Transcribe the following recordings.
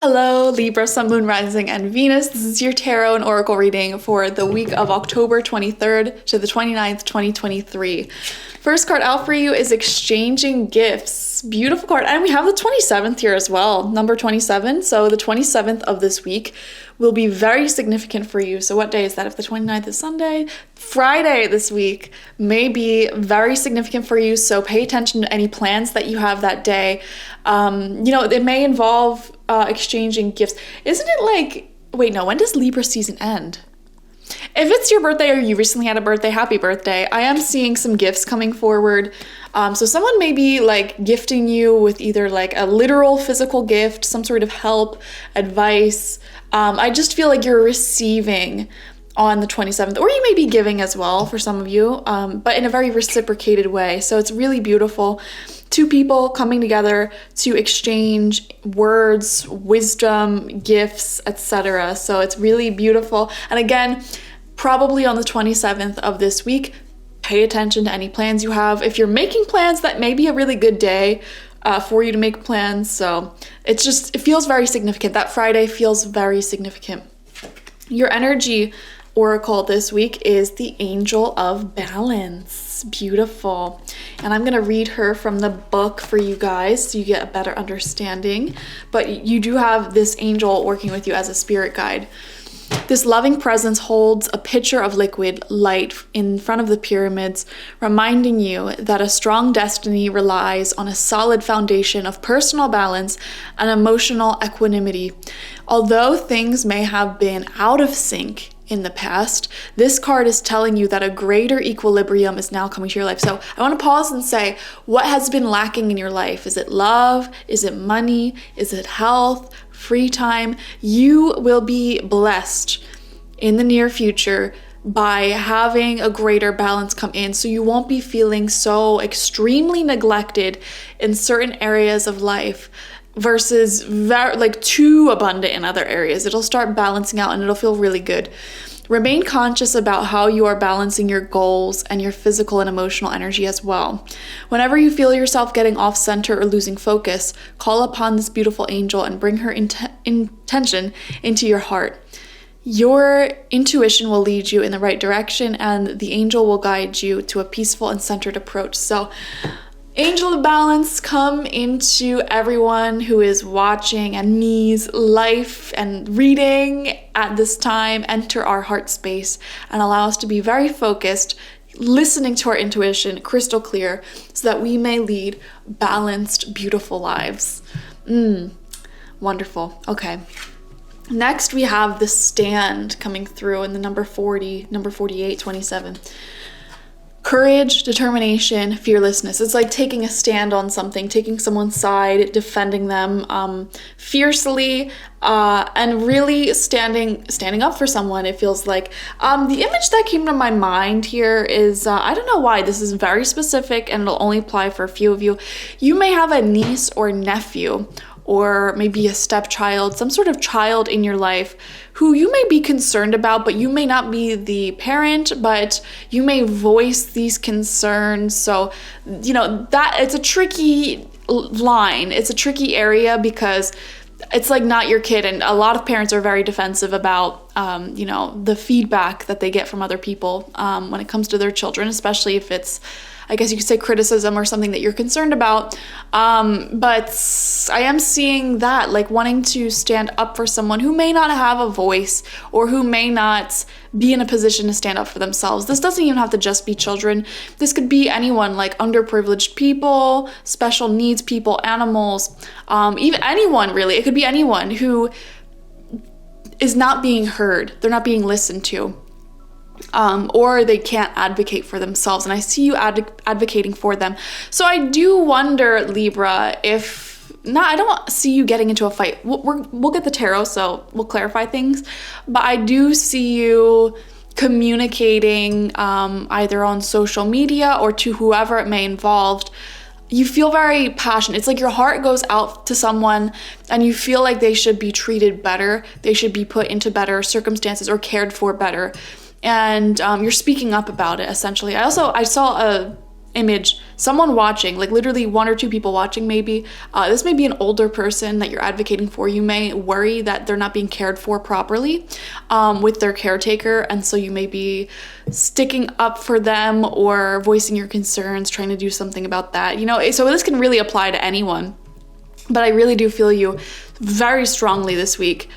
Hello, Libra, Sun, Moon, Rising, and Venus. This is your tarot and oracle reading for the week of October 23rd to the 29th, 2023. First card out for you is Exchanging Gifts. Beautiful card. And we have the 27th here as well, number 27. So the 27th of this week will be very significant for you. So what day is that? If the 29th is Sunday, Friday this week may be very significant for you. So pay attention to any plans that you have that day. It may involve exchanging gifts. Isn't it like, wait, no, when does Libra season end? If it's your birthday or you recently had a birthday, happy birthday. I am seeing some gifts coming forward. So someone may be like gifting you with either like a literal physical gift, some sort of help, advice. I just feel like you're receiving on the 27th, or you may be giving as well for some of you, but in a very reciprocated way. So it's really beautiful. Two people coming together to exchange words, wisdom, gifts, etc. So it's really beautiful. And again, probably on the 27th of this week, pay attention to any plans you have. If you're making plans, that may be a really good day for you to make plans. So it feels very significant. That Friday feels very significant. Your energy oracle this week is the Angel of Balance. Beautiful. And I'm going to read her from the book for you guys so you get a better understanding. But you do have this angel working with you as a spirit guide. This loving presence holds a pitcher of liquid light in front of the pyramids, reminding you that a strong destiny relies on a solid foundation of personal balance and emotional equanimity. Although things may have been out of sync in the past, this card is telling you that a greater equilibrium is now coming to your life. So I want to pause and say, what has been lacking in your life? Is it love? Is it money? Is it health? Free time? You will be blessed in the near future by having a greater balance come in, so you won't be feeling so extremely neglected in certain areas of life versus too abundant in other areas. It'll start balancing out and it'll feel really good. Remain conscious about how you are balancing your goals and your physical and emotional energy as well. Whenever you feel yourself getting off center or losing focus, call upon this beautiful angel and bring her intention into your heart. Your intuition will lead you in the right direction, and the angel will guide you to a peaceful and centered approach. So Angel of Balance, come into everyone who is watching and me's life and reading at this time. Enter our heart space and allow us to be very focused, listening to our intuition crystal clear, so that we may lead balanced, beautiful lives. Wonderful. Okay. Next, we have the Stand coming through in the number 40, number 48, 27. Courage, determination, fearlessness. It's like taking a stand on something, taking someone's side, defending them fiercely, and really standing up for someone. It feels like the image that came to my mind here is I don't know why this is very specific and it'll only apply for a few of you. You may have a niece or nephew, or maybe a stepchild, some sort of child in your life who you may be concerned about, but you may not be the parent, but you may voice these concerns. So, that it's a tricky line. It's a tricky area because it's like not your kid. And a lot of parents are very defensive about, the feedback that they get from other people when it comes to their children, especially if it's, I guess you could say, criticism or something that you're concerned about. But I am seeing that, like wanting to stand up for someone who may not have a voice or who may not be in a position to stand up for themselves. This doesn't even have to just be children. This could be anyone, like underprivileged people, special needs people, animals, even anyone really. It could be anyone who is not being heard. They're not being listened to. Or they can't advocate for themselves, and I see you advocating for them. So I do wonder, Libra, I don't see you getting into a fight. We'll get the tarot, so we'll clarify things, but I do see you communicating either on social media or to whoever it may involve. You feel very passionate. It's like your heart goes out to someone and you feel like they should be treated better. They should be put into better circumstances or cared for better. And you're speaking up about it, essentially. I saw a image someone watching, like literally one or two people watching maybe. This may be an older person that you're advocating for. You may worry that they're not being cared for properly with their caretaker, and so you may be sticking up for them or voicing your concerns, trying to do something about that. So this can really apply to anyone. But I really do feel you very strongly this week,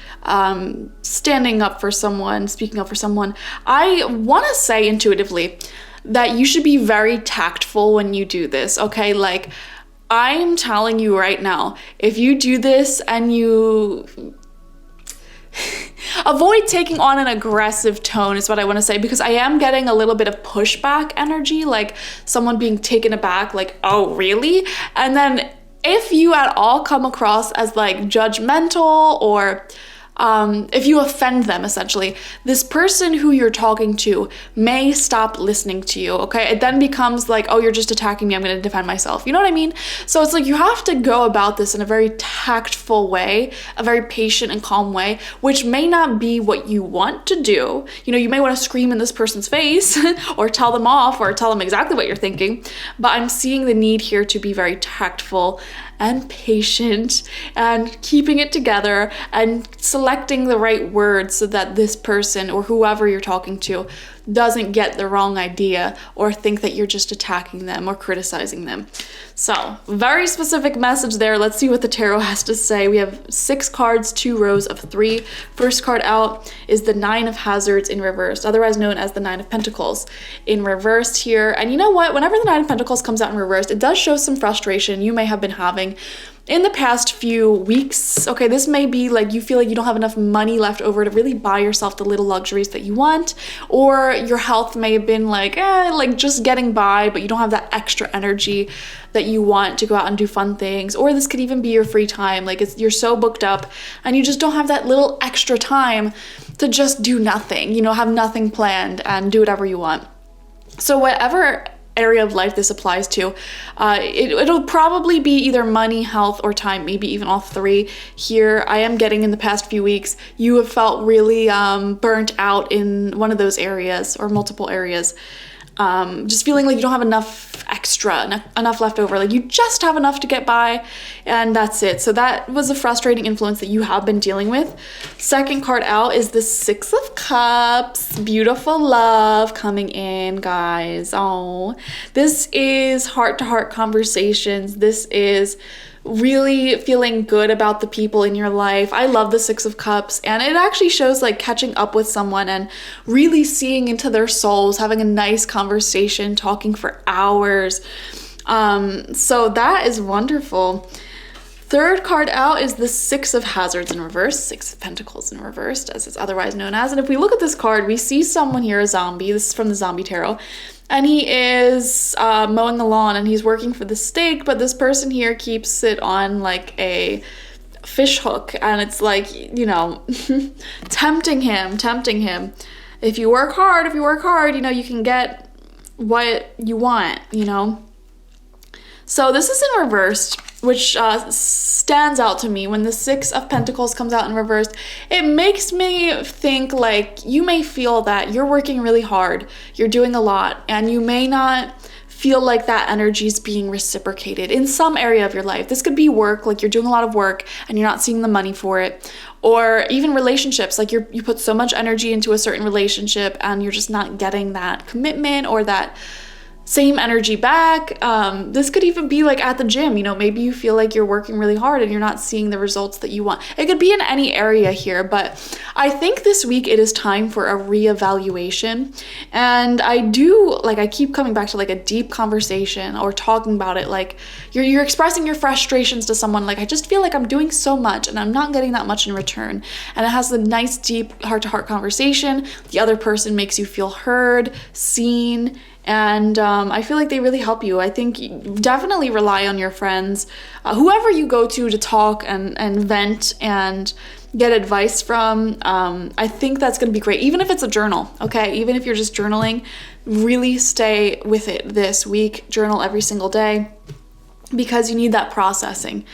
standing up for someone, speaking up for someone. I want to say intuitively that you should be very tactful when you do this, okay? Like, I'm telling you right now, if you do this and you avoid taking on an aggressive tone is what I want to say, because I am getting a little bit of pushback energy, like someone being taken aback, like, oh, really? And then if you at all come across as like judgmental or if you offend them, essentially, this person who you're talking to may stop listening to you, okay? It then becomes like, oh, you're just attacking me, I'm gonna defend myself. You know what I mean? So it's like you have to go about this in a very tactful way, a very patient and calm way, which may not be what you want to do. You may want to scream in this person's face or tell them off or tell them exactly what you're thinking, but I'm seeing the need here to be very tactful and patient and keeping it together and selecting the right words so that this person or whoever you're talking to doesn't get the wrong idea or think that you're just attacking them or criticizing them. So, very specific message there. Let's see what the tarot has to say. We have 6 cards, 2 rows of 3. First card out is the 9 of Hazards in reverse, otherwise known as the 9 of Pentacles in reversed here. And you know what? Whenever the 9 of Pentacles comes out in reverse, it does show some frustration you may have been having in the past few weeks. Okay, this may be like you feel like you don't have enough money left over to really buy yourself the little luxuries that you want, or your health may have been like just getting by, but you don't have that extra energy that you want to go out and do fun things. Or this could even be your free time, like you're so booked up and you just don't have that little extra time to just do nothing, have nothing planned and do whatever you want. So whatever area of life this applies to, it'll probably be either money, health, or time, maybe even all 3 here. I am getting in the past few weeks, you have felt really burnt out in one of those areas or multiple areas. Just feeling like you don't have enough enough left over, like you just have enough to get by and that's it. So that was a frustrating influence that you have been dealing with. Second card out is the 6 of Cups. Beautiful love coming in, guys. Oh, this is heart-to-heart conversations. This is really feeling good about the people in your life. I love the 6 of Cups, and it actually shows like catching up with someone and really seeing into their souls, having a nice conversation, talking for hours. So that is wonderful. Third card out is the 6 of Hazards in reverse, 6 of Pentacles in reversed, as it's otherwise known as. And if we look at this card, we see someone here, a zombie. This is from the Zombie Tarot. And he is mowing the lawn and he's working for the stake, but this person here keeps it on like a fish hook, and it's like, tempting him. If you work hard, you can get what you want, So this is in reversed, which stands out to me. When the 6 of Pentacles comes out in reverse, it makes me think like you may feel that you're working really hard, you're doing a lot, and you may not feel like that energy is being reciprocated in some area of your life. This could be work, like you're doing a lot of work and you're not seeing the money for it, or even relationships, like you put so much energy into a certain relationship and you're just not getting that commitment or that same energy back. This could even be like at the gym, maybe you feel like you're working really hard and you're not seeing the results that you want. It could be in any area here, but I think this week it is time for a reevaluation. And I keep coming back to like a deep conversation or talking about it. Like you're expressing your frustrations to someone. Like, I just feel like I'm doing so much and I'm not getting that much in return. And it has a nice, deep heart-to-heart conversation. The other person makes you feel heard, seen, and I feel like they really help you. I think you definitely rely on your friends, whoever you go to talk and vent and get advice from. I think that's going to be great, even if it's a journal, okay? Even if you're just journaling, really stay with it this week. Journal every single day because you need that processing.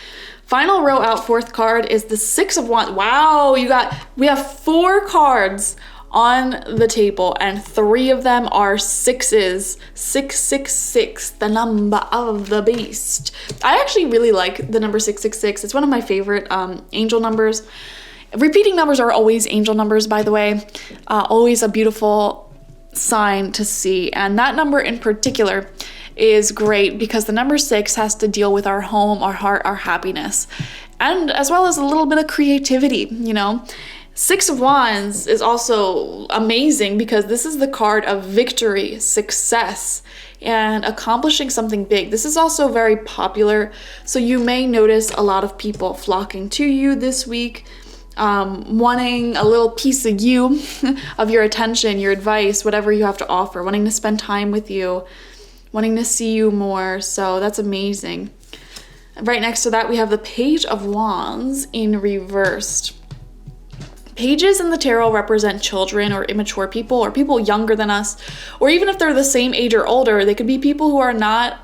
Final row out, 4th card is the 6 of Wands. Wow, we have 4 cards on the table, and 3 of them are 6s. 666, the number of the beast. I actually really like the number 666. It's one of my favorite angel numbers. Repeating numbers are always angel numbers, by the way. Always a beautiful sign to see. And that number in particular is great because the number 6 has to deal with our home, our heart, our happiness, and as well as a little bit of creativity, you know. 6 of Wands is also amazing because this is the card of victory, success, and accomplishing something big. This is also very popular, so you may notice a lot of people flocking to you this week, wanting a little piece of you, of your attention, your advice, whatever you have to offer, wanting to spend time with you, wanting to see you more. So that's amazing. Right next to that, we have the Page of Wands in reversed. Pages in the tarot represent children or immature people or people younger than us, or even if they're the same age or older, they could be people who are not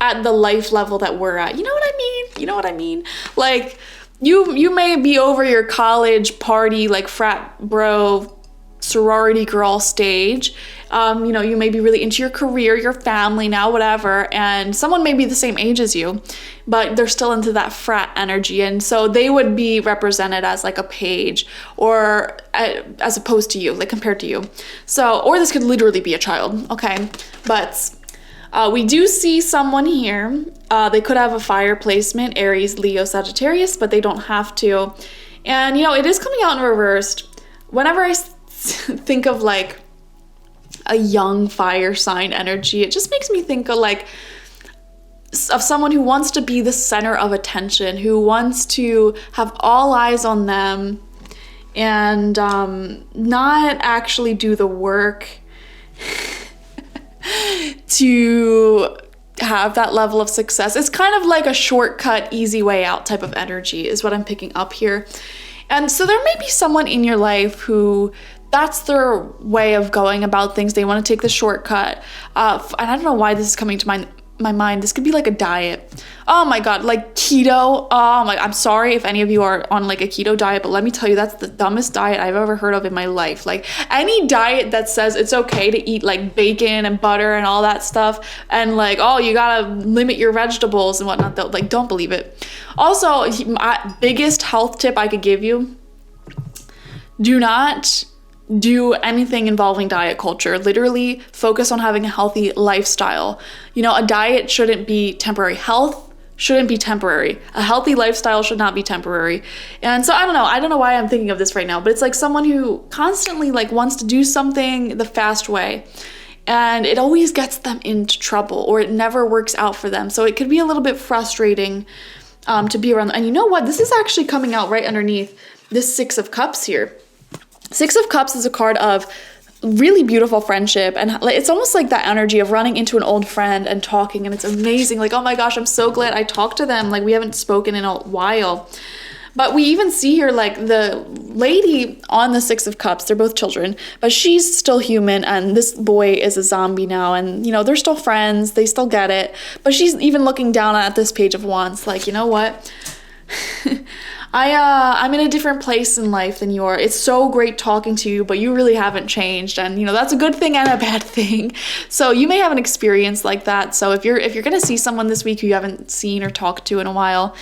at the life level that we're at. You know what I mean? You know what I mean? Like, you may be over your college party, like frat bro, sorority girl stage. You know, you may be really into your career, your family now, whatever, and someone may be the same age as you, but they're still into that frat energy, and so they would be represented as like a page, or as opposed to you, like compared to you. So, or this could literally be a child, okay? But we do see someone here. They could have a fire placement, Aries, Leo, Sagittarius, but they don't have to. And, you know, it is coming out in reversed. Whenever I think of like a young fire sign energy, it just makes me think of like of someone who wants to be the center of attention, who wants to have all eyes on them and not actually do the work to have that level of success. It's kind of like a shortcut, easy way out type of energy is what I'm picking up here. And so there may be someone in your life who that's their way of going about things. They want to take the shortcut. And I don't know why this is coming to my mind. This could be like a diet. Oh my God, like keto. Oh my, I'm sorry if any of you are on like a keto diet, but let me tell you, that's the dumbest diet I've ever heard of in my life. Like any diet that says it's okay to eat like bacon and butter and all that stuff, and like, oh, you gotta limit your vegetables and whatnot, though, like don't believe it. Also, my biggest health tip I could give you, do not do anything involving diet culture. Literally focus on having a healthy lifestyle. You know, a diet shouldn't be temporary. Health shouldn't be temporary. A healthy lifestyle should not be temporary. And so I don't know why I'm thinking of this right now, but it's like someone who constantly like wants to do something the fast way, and it always gets them into trouble, or it never works out for them. So it could be a little bit frustrating to be around them. And you know what? This is actually coming out right underneath this 6 of Cups here. 6 of Cups is a card of really beautiful friendship, and it's almost like that energy of running into an old friend and talking, and it's amazing. Like, oh my gosh, I'm so glad I talked to them. Like, we haven't spoken in a while. But we even see here, like, the lady on the 6 of Cups, they're both children, but she's still human, and this boy is a zombie now, and, you know, they're still friends, they still get it, but she's even looking down at this Page of Wands, like, you know what? I'm in a different place in life than you are. It's so great talking to you, but you really haven't changed. And, you know, that's a good thing and a bad thing. So you may have an experience like that. So if you're going to see someone this week who you haven't seen or talked to in a while,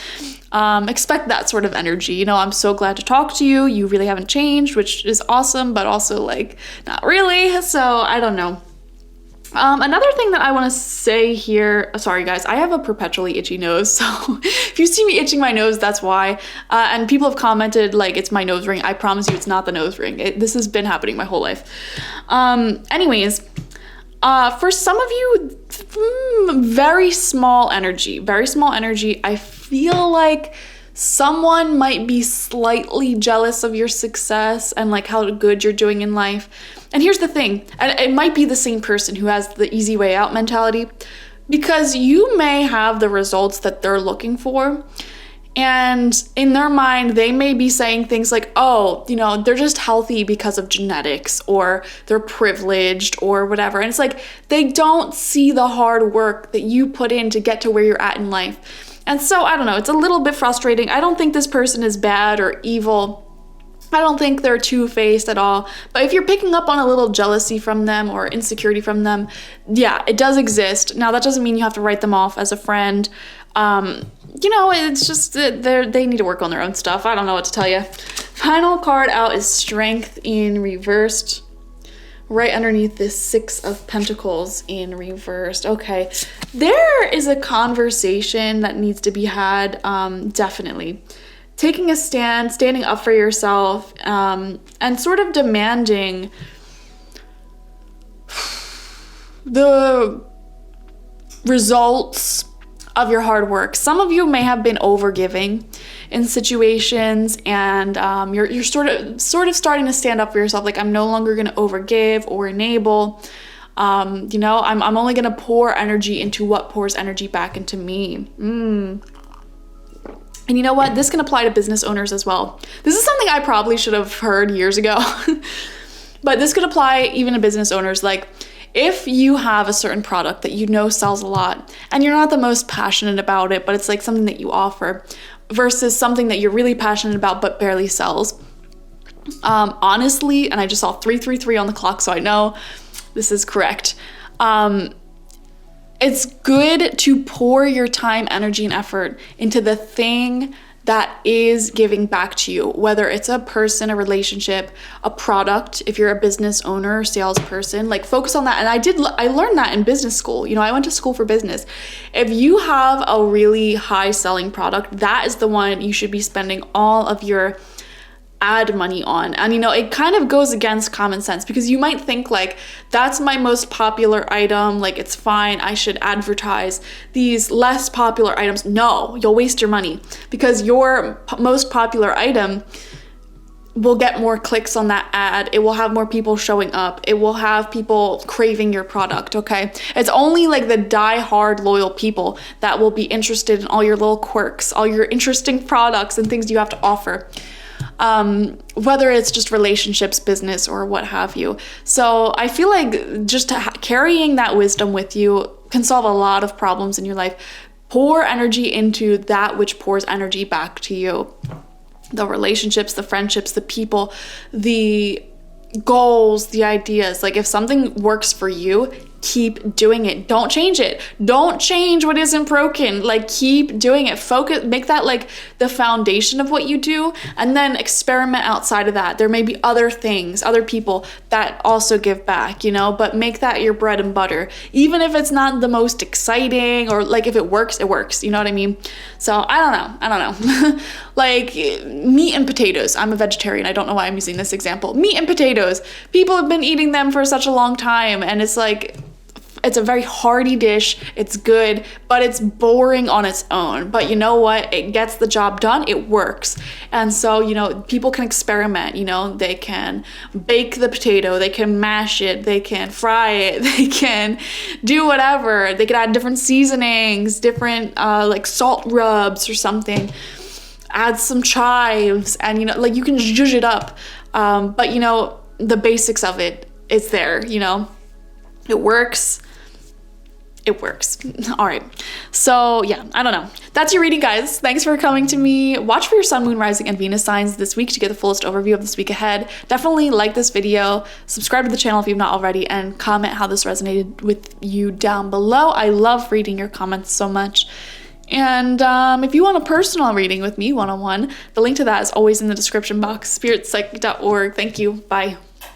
expect that sort of energy. You know, I'm so glad to talk to you. You really haven't changed, which is awesome, but also like not really. So I don't know. Another thing that I want to say here, sorry guys, I have a perpetually itchy nose, so if you see me itching my nose, that's why. And people have commented like it's my nose ring. I promise you it's not the nose ring. This has been happening my whole life. Anyways, for some of you, very small energy. I feel like someone might be slightly jealous of your success and like how good you're doing in life. And here's the thing, and it might be the same person who has the easy way out mentality, because you may have the results that they're looking for, and in their mind, they may be saying things like, oh, you know, they're just healthy because of genetics, or they're privileged, or whatever. And it's like, they don't see the hard work that you put in to get to where you're at in life. And so, I don't know, it's a little bit frustrating. I don't think this person is bad or evil. I don't think they're two-faced at all. But if you're picking up on a little jealousy from them or insecurity from them, yeah, it does exist. Now, that doesn't mean you have to write them off as a friend. It's just that they need to work on their own stuff. I don't know what to tell you. Final card out is Strength in reversed, right underneath this Six of Pentacles in reversed. Okay, there is a conversation that needs to be had, definitely. Taking a stand, standing up for yourself, and sort of demanding the results of your hard work. Some of you may have been overgiving in situations, and you're sort of starting to stand up for yourself. Like, I'm no longer going to overgive or enable. I'm only going to pour energy into what pours energy back into me. And you know what? This can apply to business owners as well. This is something I probably should have heard years ago, but this could apply even to business owners. Like, if you have a certain product that you know sells a lot and you're not the most passionate about it, but it's like something that you offer versus something that you're really passionate about but barely sells. Honestly, and I just saw 333 on the clock, so I know this is correct. It's good to pour your time, energy, and effort into the thing that is giving back to you, whether it's a person, a relationship, a product. If you're a business owner, salesperson, like, focus on that. And I learned that in business school. I went to school for business. If you have a really high selling product, that is the one you should be spending all of your ad money on. And it kind of goes against common sense, because you might think, like, that's my most popular item, like, it's fine, I should advertise these less popular items. No, you'll waste your money, because your most popular item will get more clicks on that ad. It will have more people showing up. It will have people craving your product, okay? It's only like the die-hard loyal people that will be interested in all your little quirks, all your interesting products and things you have to offer. Whether it's just relationships, business, or what have you. So I feel like just carrying that wisdom with you can solve a lot of problems in your life. Pour energy into that which pours energy back to you. The relationships, the friendships, the people, the goals, the ideas. Like, if something works for you, keep doing it. Don't change it. Don't change what isn't broken. Like, keep doing it. Focus, make that like the foundation of what you do, and then experiment outside of that. There may be other things, other people that also give back, but make that your bread and butter. Even if it's not the most exciting, or like, if it works, it works. You know what I mean? So I don't know. Like, meat and potatoes. I'm a vegetarian. I don't know why I'm using this example. Meat and potatoes. People have been eating them for such a long time, and it's like, it's a very hearty dish. It's good, but it's boring on its own. But you know what? It gets the job done. It works. And so, people can experiment. They can bake the potato. They can mash it. They can fry it. They can do whatever. They can add different seasonings, different like salt rubs or something. Add some chives, and you can zhuzh it up. But the basics of it, it's there. It works. It works. All right. So yeah, I don't know. That's your reading, guys. Thanks for coming to me. Watch for your sun, moon, rising, and Venus signs this week to get the fullest overview of this week ahead. Definitely like this video, subscribe to the channel if you've not already, and comment how this resonated with you down below. I love reading your comments so much. And if you want a personal reading with me, one-on-one, the link to that is always in the description box, spiritpsych.org. Thank you. Bye.